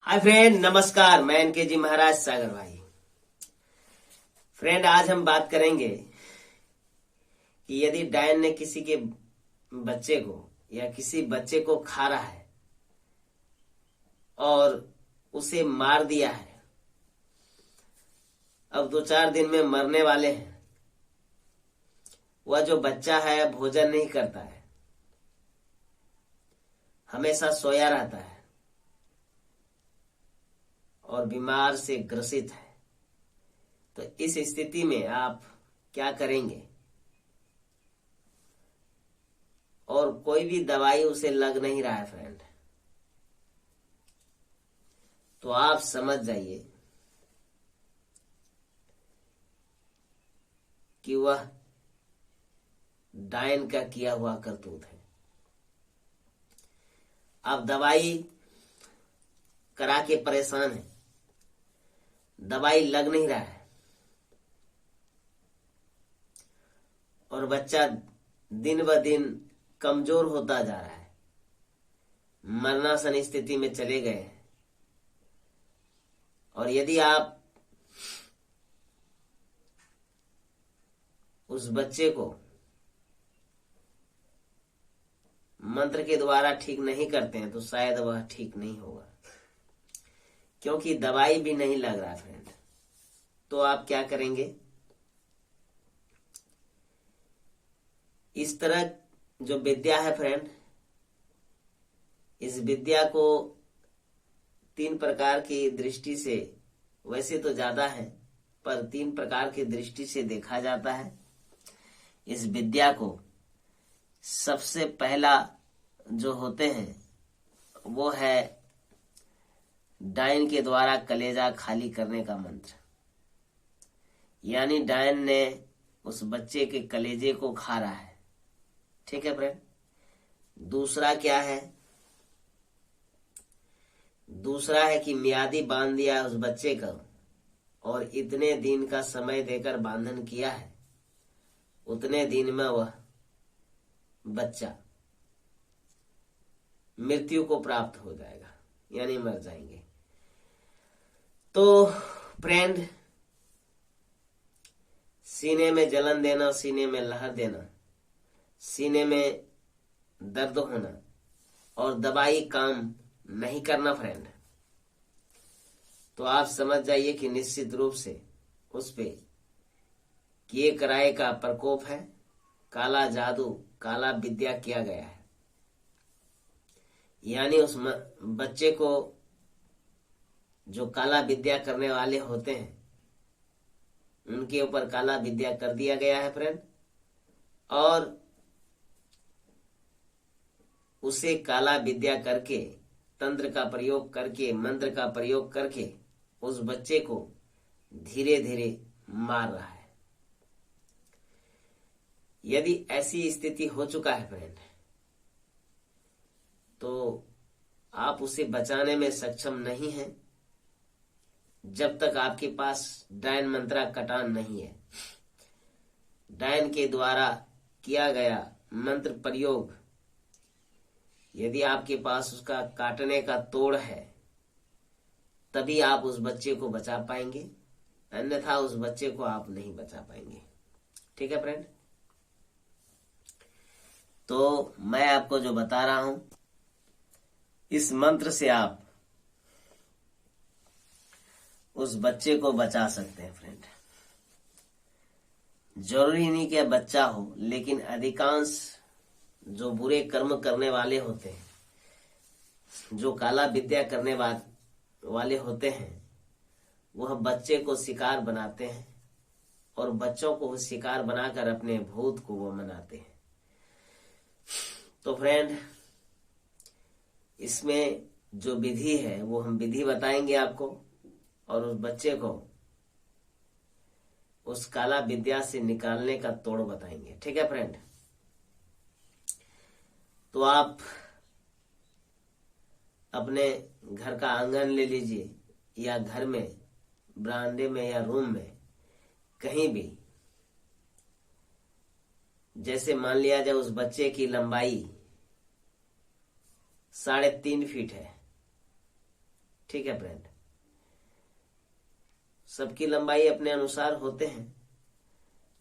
Hi friend, नमस्कार। मैं इनके जी महाराज सागर भाई। फ्रेंड, आज हम बात करेंगे कि यदि डायन ने किसी के बच्चे को या किसी बच्चे को खा रहा है और उसे मार दिया है, अब 2-4 दिन में मरने वाले हैं, वह जो बच्चा है भोजन नहीं करता है, हमेशा सोया रहता है और बीमार से ग्रसित है, तो इस स्थिति में आप क्या करेंगे? और कोई भी दवाई उसे लग नहीं रहा है फ्रेंड, तो आप समझ जाइए कि वह डायन का किया हुआ करतूत है। आप दवाई करा के परेशान हैं, दवाई लग नहीं रहा है और बच्चा दिन ब दिन कमजोर होता जा रहा है, मरणासन स्थिति में चले गए हैं। और यदि आप उस बच्चे को मंत्र के द्वारा ठीक नहीं करते हैं तो शायद वह ठीक नहीं होगा, क्योंकि दवाई भी नहीं लग रहा फ्रेंड। तो आप क्या करेंगे? इस तरह जो विद्या है फ्रेंड, इस विद्या को 3 प्रकार की दृष्टि से, वैसे तो ज्यादा है पर 3 प्रकार की दृष्टि से देखा जाता है। इस विद्या को सबसे पहला जो होते हैं वो है डायन के द्वारा कलेजा खाली करने का मंत्र, यानी डायन ने उस बच्चे के कलेजे को खा रहा है। ठीक है फ्रेंड। दूसरा क्या है? दूसरा है कि मियादी बांध दिया उस बच्चे का और इतने दिन का समय देकर बांधन किया है, उतने दिन में वह बच्चा मृत्यु को प्राप्त हो जाएगा, यानी मर जाएंगे। तो फ्रेंड, सीने में जलन देना, सीने में लहर देना, सीने में दर्द होना और दवाई काम नहीं करना फ्रेंड, तो आप समझ जाइए कि निश्चित रूप से उस पे किए कराए का प्रकोप है, काला जादू, काला विद्या किया गया है। यानी उस बच्चे को जो काला विद्या करने वाले होते हैं उनके ऊपर काला विद्या कर दिया गया है फ्रेंड, और उसे काला विद्या करके, तंत्र का प्रयोग करके, मंत्र का प्रयोग करके उस बच्चे को धीरे धीरे मार रहा है। यदि ऐसी स्थिति हो चुका है फ्रेंड, तो आप उसे बचाने में सक्षम नहीं हैं जब तक आपके पास डायन मंत्रा कटान नहीं है। डायन के द्वारा किया गया मंत्र प्रयोग यदि आपके पास उसका काटने का तोड़ है, तभी आप उस बच्चे को बचा पाएंगे, अन्यथा उस बच्चे को आप नहीं बचा पाएंगे। ठीक है फ्रेंड। तो मैं आपको जो बता रहा हूं, इस मंत्र से आप उस बच्चे को बचा सकते हैं फ्रेंड। जरूरी नहीं कि बच्चा हो, लेकिन अधिकांश जो बुरे कर्म करने वाले होते हैं, जो काला विद्या करने वाले होते हैं, वह बच्चे को शिकार बनाते हैं और बच्चों को शिकार बनाकर अपने भूत को वो मनाते हैं। तो फ्रेंड, इसमें जो विधि है वो हम विधि बताएंगे आपको, और उस बच्चे को उस काला विद्या से निकालने का तोड़ बताएंगे। ठीक है फ्रेंड। तो आप अपने घर का आंगन ले लीजिए, या घर में बरामदे में या रूम में कहीं भी, जैसे मान लिया जाए उस बच्चे की लंबाई 3.5 फीट है, ठीक है फ्रेंड, सबकी लंबाई अपने अनुसार होते हैं,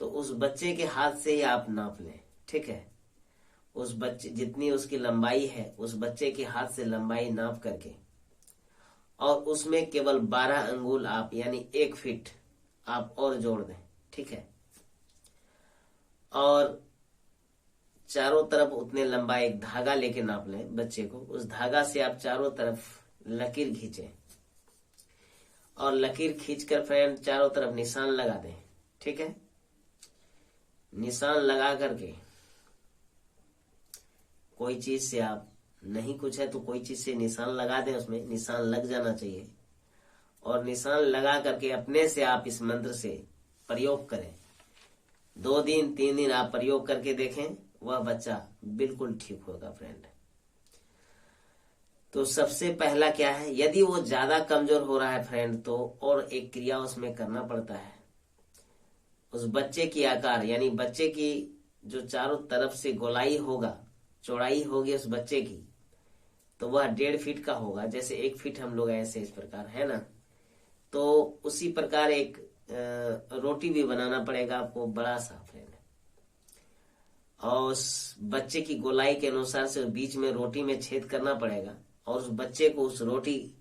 तो उस बच्चे के हाथ से ही आप नाप लें। ठीक है, उस बच्चे जितनी उसकी लंबाई है उस बच्चे के हाथ से लंबाई नाप करके और उसमें केवल 12 अंगुल आप यानी 1 फीट आप और जोड़ दें। ठीक है, और चारों तरफ उतने लंबा एक धागा लेके नाप लें बच्चे को। उस धागा से आप चारों तरफ लकीर खींचें और लकीर खींचकर फ्रेंड चारों तरफ निशान लगा दें। ठीक है, निशान लगा करके कोई चीज से आप नहीं कुछ है तो कोई चीज से निशान लगा दें, उसमें निशान लग जाना चाहिए। और निशान लगा करके अपने से आप इस मंत्र से प्रयोग करें। 2 दिन 3 दिन आप प्रयोग करके देखें, वह बच्चा बिल्कुल ठीक होगा फ्रेंड। तो सबसे पहला क्या है, यदि वो ज्यादा कमजोर हो रहा है फ्रेंड तो और एक क्रिया उसमें करना पड़ता है। उस बच्चे की आकार यानी बच्चे की जो चारों तरफ से गोलाई होगा, चौड़ाई होगी उस बच्चे की, तो वह 1.5 फीट का होगा। जैसे 1 फीट हम लोग ऐसे इस प्रकार है ना, तो उसी प्रकार एक रोटी भी बनाना पड़ेगा आपको बड़ा सा फ्रेंड। और उस बच्चे की गोलाई के अनुसार से बीच में रोटी में छेद करना पड़ेगा और उस बच्चे को उस रोटी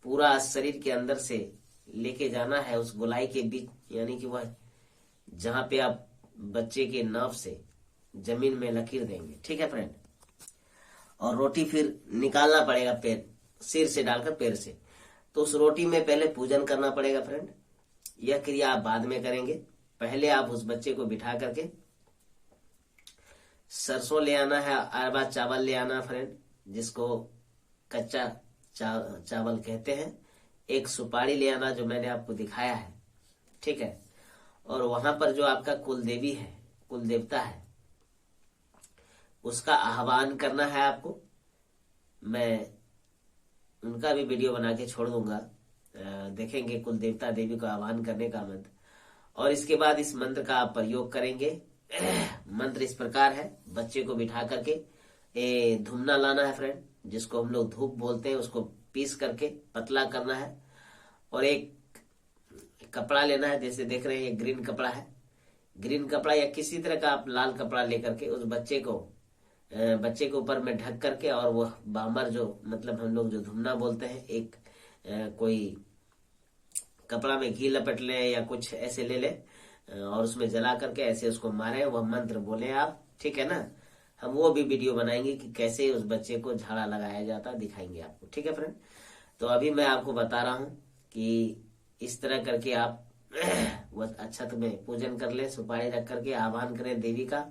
पूरा शरीर के अंदर से लेके जाना है उस गोलाई के बीच, यानी कि वह जहां पे आप बच्चे के नाभ से जमीन में लकीर देंगे। ठीक है फ्रेंड, और रोटी फिर निकालना पड़ेगा पैर सिर से डालकर पैर से। तो उस रोटी में पहले पूजन करना पड़ेगा फ्रेंड। यह क्रिया आप बाद में करेंगे। पहले आप उस बच्चे को बिठा करके सरसों ले आना है, अरबा चावल ले आना फ्रेंड, जिसको कच्चा चावल कहते हैं। एक सुपारी ले आना जो मैंने आपको दिखाया है। ठीक है, और वहां पर जो आपका कुल देवी है, कुल देवता है, उसका आह्वान करना है आपको। मैं उनका भी वीडियो बना के छोड़ दूंगा, देखेंगे कुल देवता देवी को आह्वान करने का मंत्र। और इसके बाद इस मंत्र का आप प्रयोग करेंगे। मंत्र इस प्रकार है, बच्चे को बिठा करके धुमना लाना है फ्रेंड, जिसको हम लोग धूप बोलते हैं, उसको पीस करके पतला करना है। और एक कपड़ा लेना है, जैसे देख रहे हैं ये ग्रीन कपड़ा है, ग्रीन कपड़ा या किसी तरह का आप लाल कपड़ा लेकर के उस बच्चे के ऊपर में ढक करके, और वह बामर जो मतलब हम लोग जो धुमना बोलते हैं, एक कोई कपड़ा में घी लपेट ले या कुछ ऐसे ले ले और उसमें जला करके ऐसे उसको मारे, वह मंत्र बोले आप। ठीक है ना, हम वो भी वीडियो बनाएंगे कि कैसे उस बच्चे को झाड़ा लगाया जाता, दिखाएंगे आपको। ठीक है फ्रेंड, तो अभी मैं आपको बता रहा हूँ कि इस तरह करके आप वह अक्षत में पूजन कर ले, सुपारी रख करके आह्वान करें देवी का।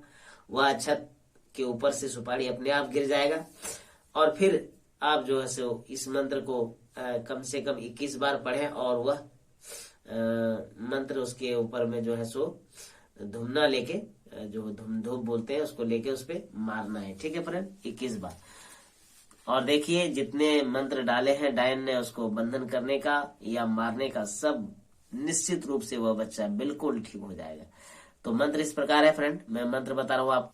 वह अक्षत के ऊपर से सुपारी अपने आप गिर जाएगा और फिर आप जो है सो इस मंत्र को कम से कम 21 बार पढ़ें और वह मंत्र उसके ऊपर में जो है सो धुमना लेके, जो धूप बोलते हैं, उसको लेके उस पे मारना है। ठीक है फ्रेंड, 21 बार। और देखिए जितने मंत्र डाले हैं डायन ने उसको बंधन करने का या मारने का, सब निश्चित रूप से वह बच्चा बिल्कुल ठीक हो जाएगा। तो मंत्र इस प्रकार है फ्रेंड, मैं मंत्र बता रहा हूँ आप।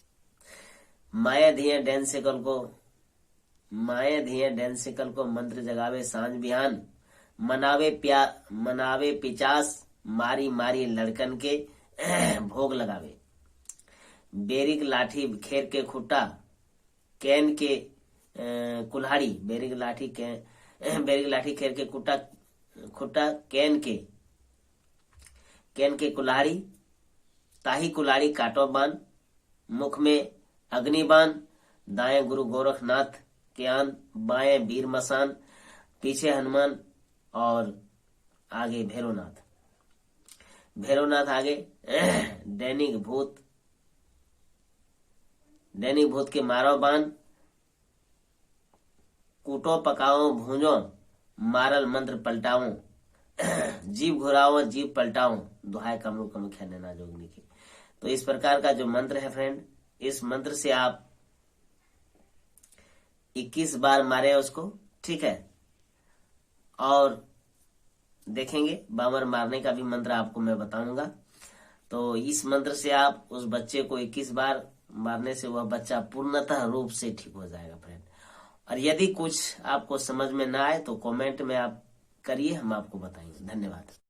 माया धिये डेंसिकल को मंत्र जगावे सांझ बिहान, मनावे पिचास मारी मारी लड़कन के भोग लगावे। बेरिक लाठी खेर के खुट्टा कैन के कुल्हाड़ी, बेरिक लाठी खेर के खुट्टा कैन के कुल्हाड़ी, ताही कुल्हाड़ी काटो बान, मुख में अग्निबान, दाएं गुरु गोरखनाथ के आन, बाएं वीर मसान, पीछे हनुमान और आगे भैरवनाथ आगे। दैनिक भूत के मारो बान, कूटो पकाओ भूंजो मारल मंत्र पलटाओ, जीव घुराओ जीव पलटाओ, दुहाई कमरू कम ख्याने ना जोगनी की। तो इस प्रकार का जो मंत्र है फ्रेंड, इस मंत्र से आप 21 बार मारे उसको। ठीक है, और देखेंगे बामर मारने का भी मंत्र आपको मैं बताऊंगा। तो इस मंत्र से आप उस बच्चे को 21 बार मारने से वह बच्चा पूर्णतः रूप से ठीक हो जाएगा फ्रेंड। और यदि कुछ आपको समझ में ना आए तो कमेंट में आप करिए, हम आपको बताएंगे। धन्यवाद।